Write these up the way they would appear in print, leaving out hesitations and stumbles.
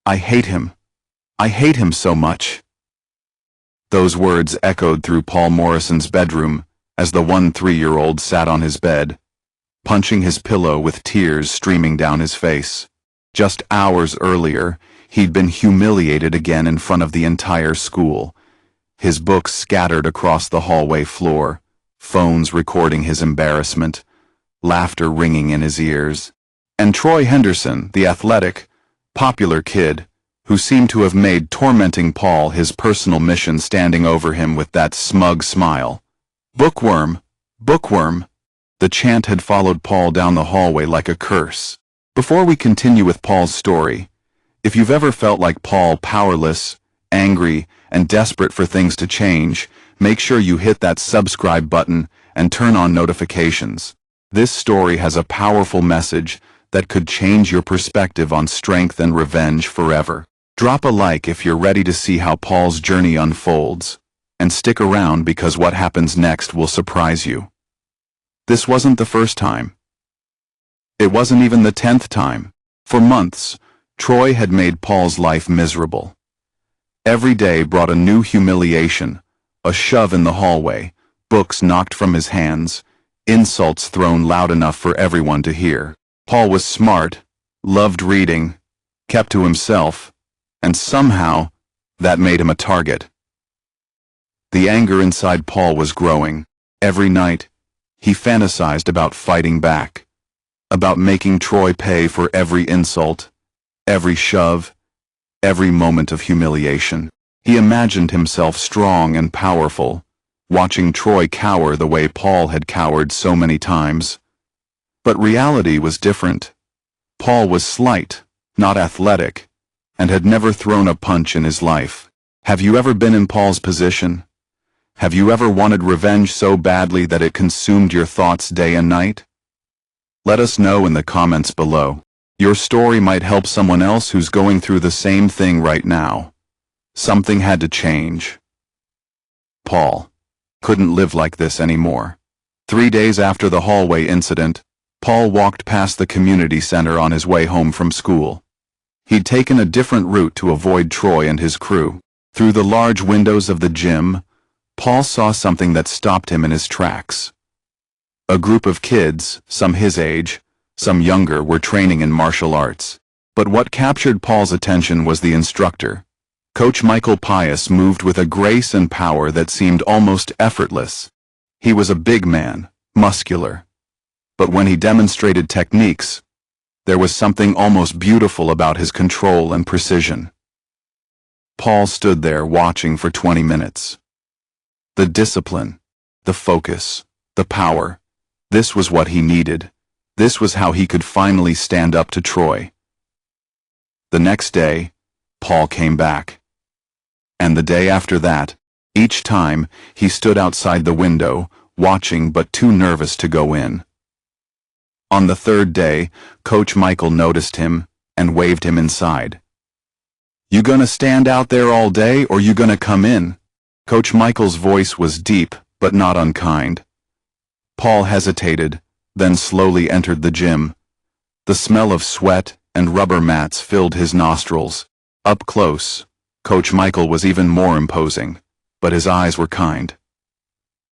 I hate him. I hate him so much." Those words echoed through Paul Morrison's bedroom as the 3-year-old sat on his bed, punching his pillow with tears streaming down his face. Just hours earlier, he'd been humiliated again in front of the entire school, his books scattered across the hallway floor, phones recording his embarrassment, laughter ringing in his ears. And Troy Henderson, the athletic, popular kid, who seemed to have made tormenting Paul his personal mission, standing over him with that smug smile. "Bookworm! Bookworm!" The chant had followed Paul down the hallway like a curse. Before we continue with Paul's story, if you've ever felt like Paul, powerless, angry, and desperate for things to change, make sure you hit that subscribe button and turn on notifications. This story has a powerful message that could change your perspective on strength and revenge forever. Drop a like if you're ready to see how Paul's journey unfolds, and stick around because what happens next will surprise you. This wasn't the first time. It wasn't even the 10th time. For months, Troy had made Paul's life miserable. Every day brought a new humiliation, a shove in the hallway, books knocked from his hands, insults thrown loud enough for everyone to hear. Paul was smart, loved reading, kept to himself, and somehow, that made him a target. The anger inside Paul was growing. Every night, he fantasized about fighting back, about making Troy pay for every insult, every shove, every moment of humiliation. He imagined himself strong and powerful, watching Troy cower the way Paul had cowered so many times. But reality was different. Paul was slight, not athletic, and had never thrown a punch in his life. Have you ever been in Paul's position? Have you ever wanted revenge so badly that it consumed your thoughts day and night? Let us know in the comments below. Your story might help someone else who's going through the same thing right now. Something had to change. Paul couldn't live like this anymore. 3 days after the hallway incident, Paul walked past the community center on his way home from school. He'd taken a different route to avoid Troy and his crew. Through the large windows of the gym, Paul saw something that stopped him in his tracks. A group of kids, some his age, some younger, were training in martial arts. But what captured Paul's attention was the instructor. Coach Michael Pius moved with a grace and power that seemed almost effortless. He was a big man, muscular. But when he demonstrated techniques, there was something almost beautiful about his control and precision. Paul stood there watching for 20 minutes. The discipline, the focus, the power. This was what he needed. This was how he could finally stand up to Troy. The next day, Paul came back. And the day after that, each time, he stood outside the window, watching but too nervous to go in. On the third day, Coach Michael noticed him and waved him inside. "You gonna stand out there all day or you gonna come in?" Coach Michael's voice was deep but not unkind. Paul hesitated, then slowly entered the gym. The smell of sweat and rubber mats filled his nostrils. Up close, Coach Michael was even more imposing, but his eyes were kind.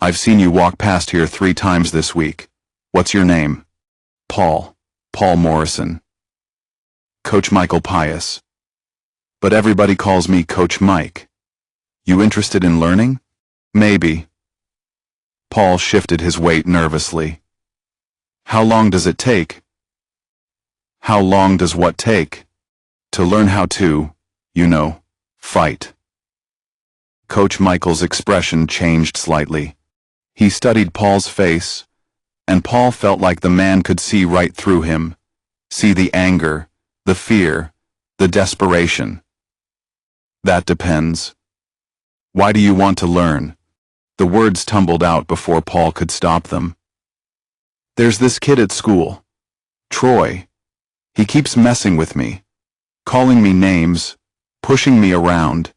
"I've seen you walk past here 3 times this week. What's your name?" Paul Morrison." "Coach Michael Pius. But everybody calls me Coach Mike. You interested in learning?" "Maybe." Paul shifted his weight nervously. "How long does it take?" "How long does what take?" "To learn how to, fight." Coach Michael's expression changed slightly. He studied Paul's face, and Paul felt like the man could see right through him, see the anger, the fear, the desperation. "That depends. Why do you want to learn?" The words tumbled out before Paul could stop them. "There's this kid at school, Troy. He keeps messing with me, calling me names, pushing me around,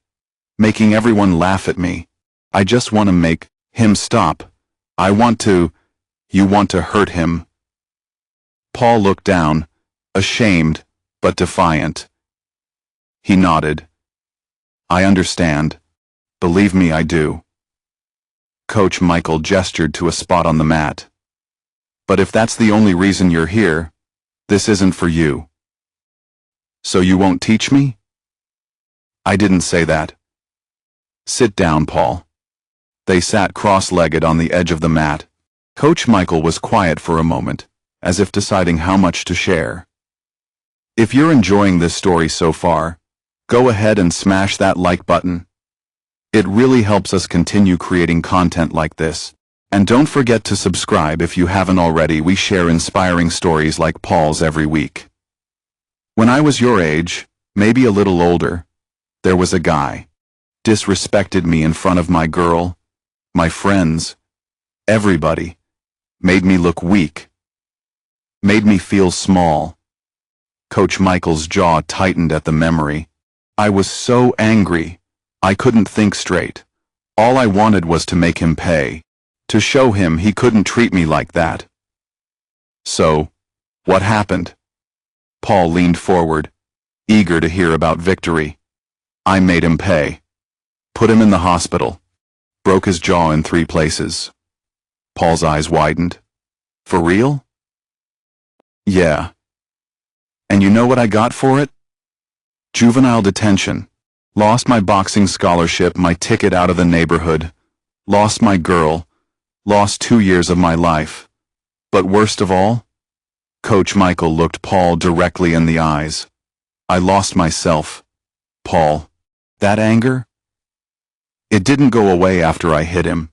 making everyone laugh at me. I just want to make him stop. I want to..." "You want to hurt him?" Paul looked down, ashamed but defiant. He nodded. I understand. Believe me, I do. Coach Michael gestured to a spot on the mat. But if that's the only reason you're here, this isn't for you. So you won't teach me? I didn't say that. Sit down, Paul. They sat cross-legged on the edge of the mat. Coach Michael was quiet for a moment, as if deciding how much to share. If you're enjoying this story so far, go ahead and smash that like button. It really helps us continue creating content like this. And don't forget to subscribe if you haven't already. We share inspiring stories like Paul's every week. When I was your age, maybe a little older, there was a guy. Disrespected me in front of my girl, my friends, everybody. Made me look weak. Made me feel small. Coach Michael's jaw tightened at the memory. I was so angry, I couldn't think straight. All I wanted was to make him pay. To show him he couldn't treat me like that. So, what happened? Paul leaned forward, eager to hear about victory. I made him pay. Put him in the hospital. Broke his jaw in 3 places. Paul's eyes widened. For real? Yeah. And you know what I got for it? Juvenile detention. Lost my boxing scholarship, my ticket out of the neighborhood. Lost my girl. Lost 2 years of my life. But worst of all, Coach Michael looked Paul directly in the eyes. I lost myself. Paul. That anger? It didn't go away after I hit him.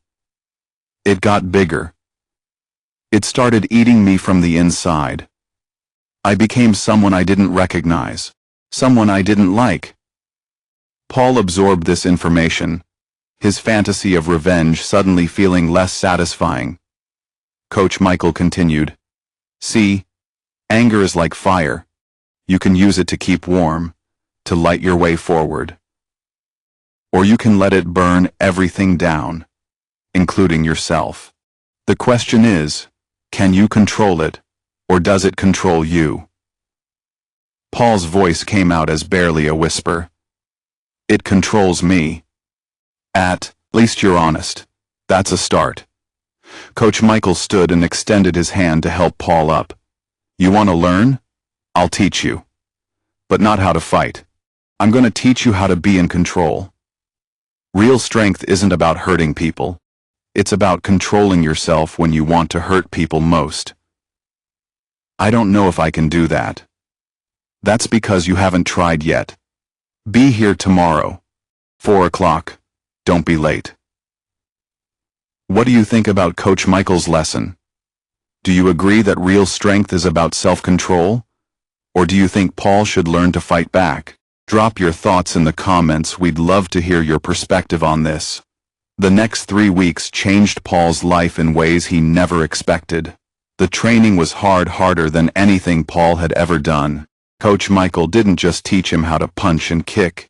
It got bigger. It started eating me from the inside. I became someone I didn't recognize. Someone I didn't like. Paul absorbed this information, his fantasy of revenge suddenly feeling less satisfying. Coach Michael continued. See, anger is like fire. You can use it to keep warm, to light your way forward. Or you can let it burn everything down, including yourself. The question is, can you control it, or does it control you? Paul's voice came out as barely a whisper. It controls me. At least you're honest. That's a start. Coach Michael stood and extended his hand to help Paul up. You want to learn? I'll teach you. But not how to fight. I'm going to teach you how to be in control. Real strength isn't about hurting people. It's about controlling yourself when you want to hurt people most. I don't know if I can do that. That's because you haven't tried yet. Be here tomorrow. 4 o'clock. Don't be late. What do you think about Coach Michael's lesson? Do you agree that real strength is about self-control? Or do you think Paul should learn to fight back? Drop your thoughts in the comments. We'd love to hear your perspective on this. The next 3 weeks changed Paul's life in ways he never expected. The training was harder than anything Paul had ever done. Coach Michael didn't just teach him how to punch and kick.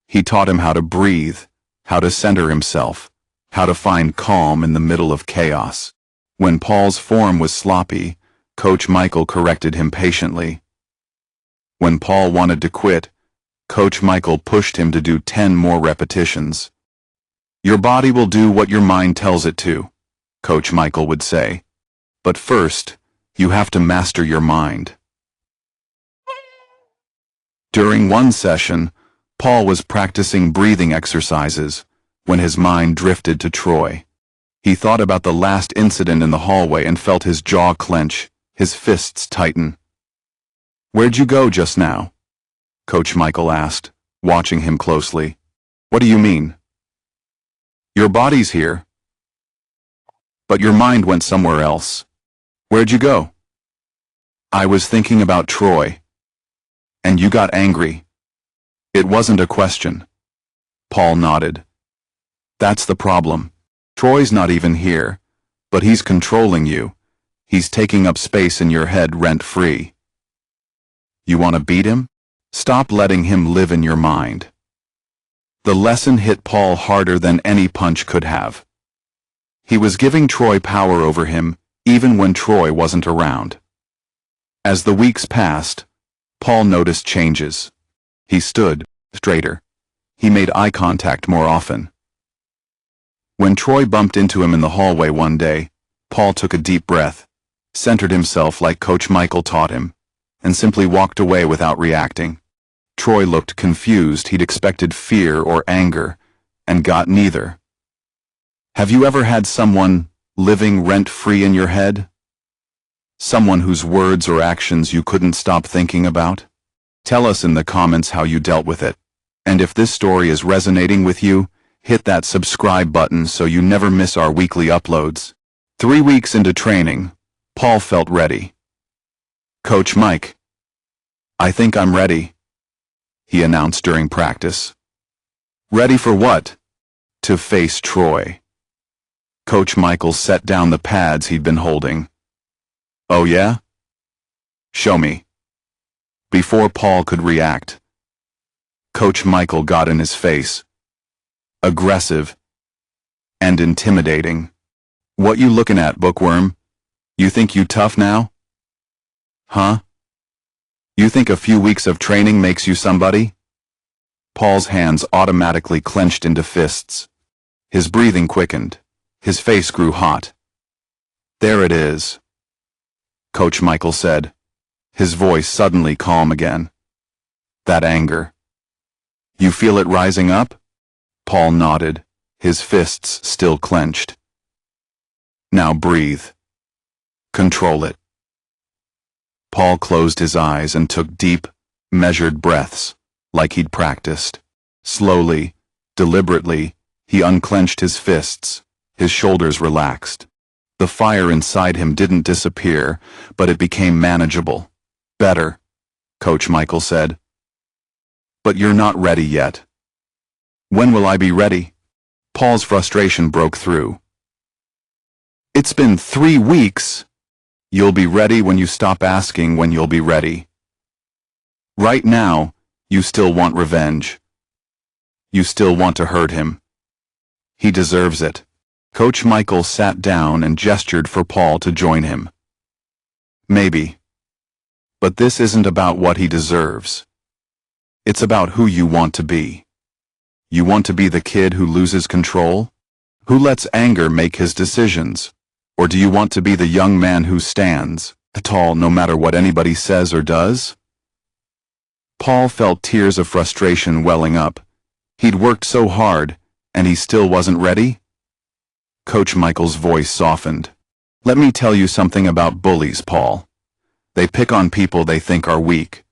He taught him how to breathe, how to center himself, how to find calm in the middle of chaos. When Paul's form was sloppy, Coach Michael corrected him patiently. When Paul wanted to quit, Coach Michael pushed him to do 10 more repetitions. Your body will do what your mind tells it to, Coach Michael would say. But first, you have to master your mind. During one session, Paul was practicing breathing exercises when his mind drifted to Troy. He thought about the last incident in the hallway and felt his jaw clench, his fists tighten. Where'd you go just now? Coach Michael asked, watching him closely. What do you mean? Your body's here, but your mind went somewhere else. Where'd you go? I was thinking about Troy. And you got angry. It wasn't a question. Paul nodded. That's the problem. Troy's not even here, but he's controlling you. He's taking up space in your head rent-free. You want to beat him? Stop letting him live in your mind. The lesson hit Paul harder than any punch could have. He was giving Troy power over him, even when Troy wasn't around. As the weeks passed, Paul noticed changes. He stood, straighter. He made eye contact more often. When Troy bumped into him in the hallway one day, Paul took a deep breath, centered himself like Coach Michael taught him, and simply walked away without reacting. Troy looked confused. He'd expected fear or anger, and got neither. Have you ever had someone living rent-free in your head? Someone whose words or actions you couldn't stop thinking about? Tell us in the comments how you dealt with it. And if this story is resonating with you, hit that subscribe button so you never miss our weekly uploads. 3 weeks into training, Paul felt ready. "Coach Mike, I think I'm ready," he announced during practice. "Ready for what?" "To face Troy." Coach Michael set down the pads he'd been holding. "Oh yeah? Show me." Before Paul could react, Coach Michael got in his face. Aggressive and intimidating. "What you looking at, Bookworm? You think you tough now? Huh? You think a few weeks of training makes you somebody?" Paul's hands automatically clenched into fists. His breathing quickened. His face grew hot. "There it is," Coach Michael said, his voice suddenly calm again. "That anger. You feel it rising up?" Paul nodded, his fists still clenched. "Now breathe. Control it." Paul closed his eyes and took deep, measured breaths, like he'd practiced. Slowly, deliberately, he unclenched his fists. His shoulders relaxed. The fire inside him didn't disappear, but it became manageable. "Better," Coach Michael said. "But you're not ready yet." "When will I be ready?" Paul's frustration broke through. "It's been 3 weeks. You'll be ready when you stop asking when you'll be ready. Right now, you still want revenge. You still want to hurt him. He deserves it." Coach Michael sat down and gestured for Paul to join him. "Maybe. But this isn't about what he deserves. It's about who you want to be. You want to be the kid who loses control? Who lets anger make his decisions? Or do you want to be the young man who stands tall no matter what anybody says or does?" Paul felt tears of frustration welling up. He'd worked so hard, and he still wasn't ready? Coach Michael's voice softened. "Let me tell you something about bullies, Paul. They pick on people they think are weak.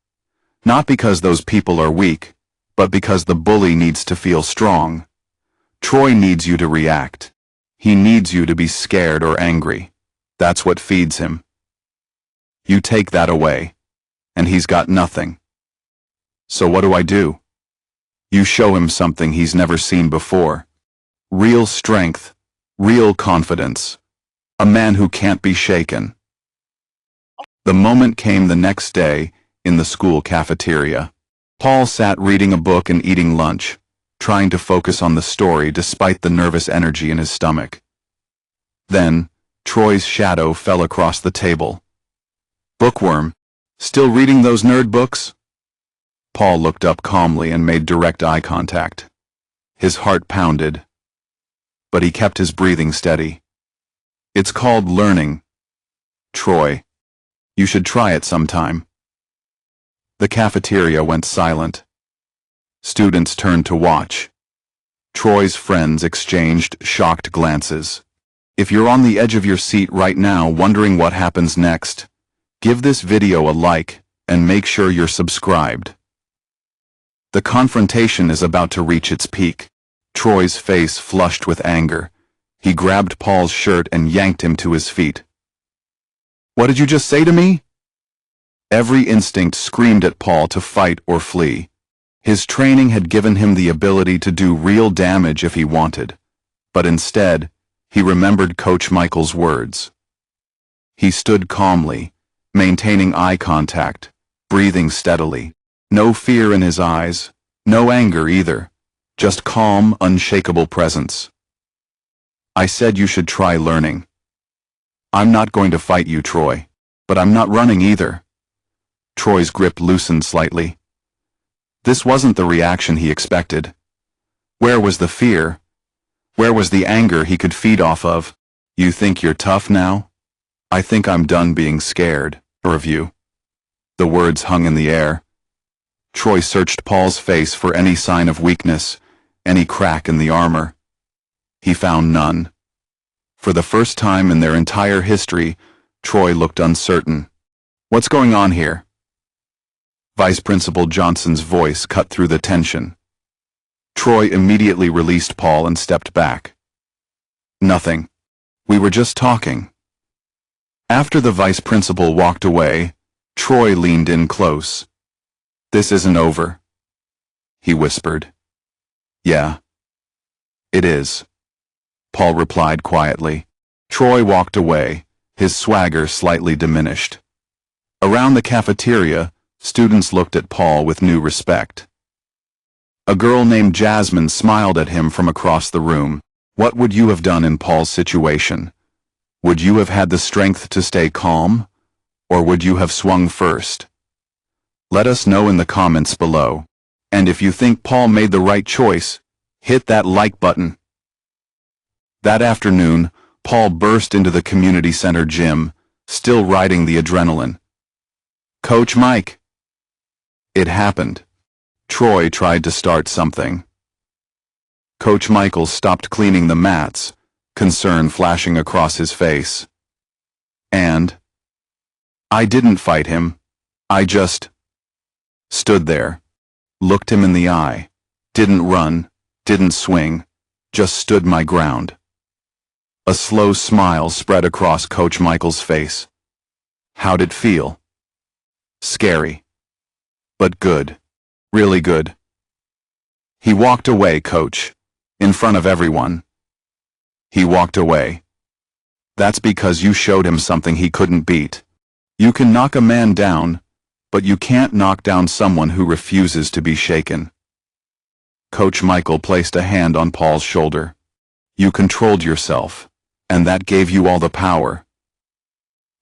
Not because those people are weak, but because the bully needs to feel strong. Troy needs you to react. He needs you to be scared or angry. That's what feeds him. You take that away, and he's got nothing. So what do? You show him something he's never seen before. Real strength, real confidence. A man who can't be shaken." The moment came the next day in the school cafeteria. Paul sat reading a book and eating lunch, trying to focus on the story despite the nervous energy in his stomach. Then, Troy's shadow fell across the table. "Bookworm, still reading those nerd books?" Paul looked up calmly and made direct eye contact. His heart pounded, but he kept his breathing steady. "It's called learning. Troy, you should try it sometime." The cafeteria went silent. Students turned to watch. Troy's friends exchanged shocked glances. If you're on the edge of your seat right now wondering what happens next, give this video a like and make sure you're subscribed. The confrontation is about to reach its peak. Troy's face flushed with anger. He grabbed Paul's shirt and yanked him to his feet. "What did you just say to me?" Every instinct screamed at Paul to fight or flee. His training had given him the ability to do real damage if he wanted, but instead, he remembered Coach Michael's words. He stood calmly, maintaining eye contact, breathing steadily. No fear in his eyes, no anger either, just calm, unshakable presence. "I said you should try learning. I'm not going to fight you, Troy, but I'm not running either." Troy's grip loosened slightly. This wasn't the reaction he expected. Where was the fear? Where was the anger he could feed off of? You think you're tough now? I think I'm done being scared of you. The words hung in the air. Troy searched Paul's face for any sign of weakness, any crack in the armor. He found none. For the first time in their entire history, Troy looked uncertain. What's going on here? Vice Principal Johnson's voice cut through the tension. Troy immediately released Paul and stepped back. Nothing. We were just talking. After the vice principal walked away, Troy leaned in close. This isn't over, he whispered. Yeah. It is, Paul replied quietly. Troy walked away, his swagger slightly diminished. Around the cafeteria, students looked at Paul with new respect. A girl named Jasmine smiled at him from across the room. What would you have done in Paul's situation? Would you have had the strength to stay calm? Or would you have swung first? Let us know in the comments below. And if you think Paul made the right choice, hit that like button. That afternoon, Paul burst into the community center gym, still riding the adrenaline. Coach Mike. It happened. Troy tried to start something. Coach Michael stopped cleaning the mats, concern flashing across his face. And I didn't fight him. I just stood there, looked him in the eye, didn't run, didn't swing, just stood my ground. A slow smile spread across Coach Michael's face. How'd it feel? Scary. But good. Really good. He walked away, Coach, in front of everyone. He walked away. That's because you showed him something he couldn't beat. You can knock a man down, but you can't knock down someone who refuses to be shaken. Coach Michael placed a hand on Paul's shoulder. You controlled yourself, and that gave you all the power.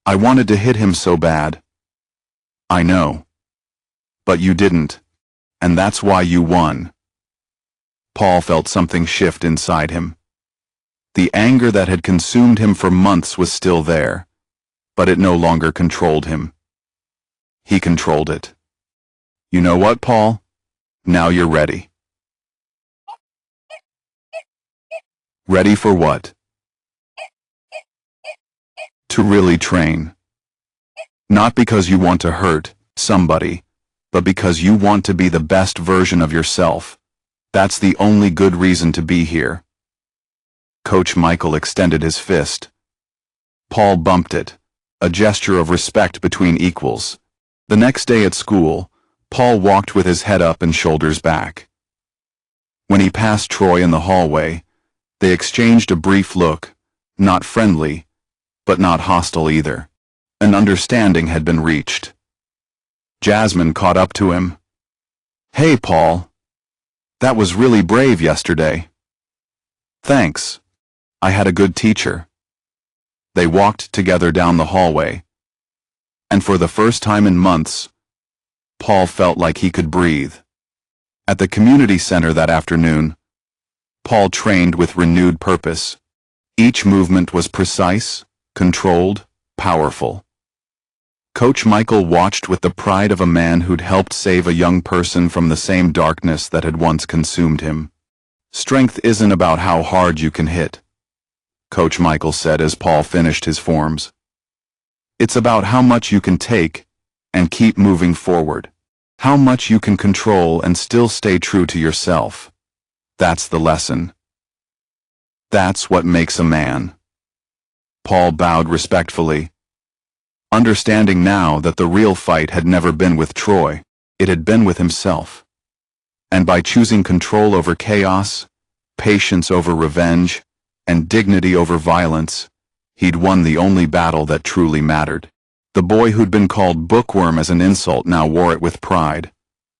I wanted to hit him so bad. I know. But you didn't. And that's why you won. Paul felt something shift inside him. The anger that had consumed him for months was still there, but it no longer controlled him. He controlled it. You know what, Paul? Now you're ready. Ready for what? To really train. Not because you want to hurt somebody, but because you want to be the best version of yourself. That's the only good reason to be here. Coach Michael extended his fist. Paul bumped it, a gesture of respect between equals. The next day at school, Paul walked with his head up and shoulders back. When he passed Troy in the hallway, they exchanged a brief look, not friendly, but not hostile either. An understanding had been reached. Jasmine caught up to him. Hey, Paul. That was really brave yesterday. Thanks. I had a good teacher. They walked together down the hallway. And for the first time in months, Paul felt like he could breathe. At the community center that afternoon, Paul trained with renewed purpose. Each movement was precise, controlled, powerful. Coach Michael watched with the pride of a man who'd helped save a young person from the same darkness that had once consumed him. Strength isn't about how hard you can hit, Coach Michael said as Paul finished his forms. It's about how much you can take and keep moving forward. How much you can control and still stay true to yourself. That's the lesson. That's what makes a man. Paul bowed respectfully, understanding now that the real fight had never been with Troy, it had been with himself. And by choosing control over chaos, patience over revenge, and dignity over violence, he'd won the only battle that truly mattered. The boy who'd been called Bookworm as an insult now wore it with pride,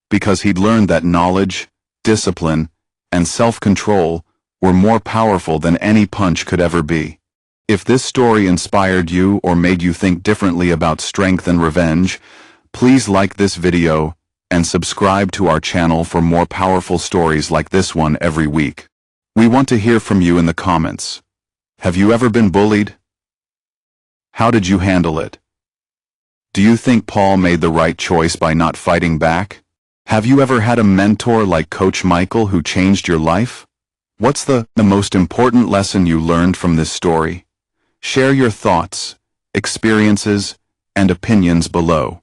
because he'd learned that knowledge, discipline, and self-control were more powerful than any punch could ever be. If this story inspired you or made you think differently about strength and revenge, please like this video and subscribe to our channel for more powerful stories like this one every week. We want to hear from you in the comments. Have you ever been bullied? How did you handle it? Do you think Paul made the right choice by not fighting back? Have you ever had a mentor like Coach Michael who changed your life? What's the most important lesson you learned from this story? Share your thoughts, experiences, and opinions below.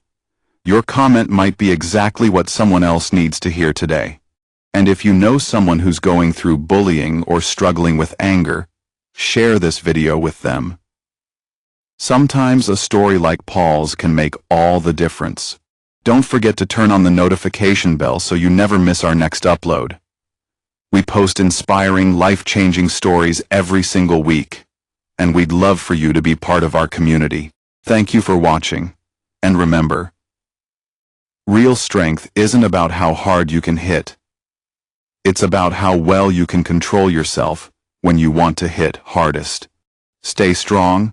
Your comment might be exactly what someone else needs to hear today. And if you know someone who's going through bullying or struggling with anger, share this video with them. Sometimes a story like Paul's can make all the difference. Don't forget to turn on the notification bell so you never miss our next upload. We post inspiring, life-changing stories every single week, and we'd love for you to be part of our community. Thank you for watching, and remember, real strength isn't about how hard you can hit. It's about how well you can control yourself when you want to hit hardest. Stay strong,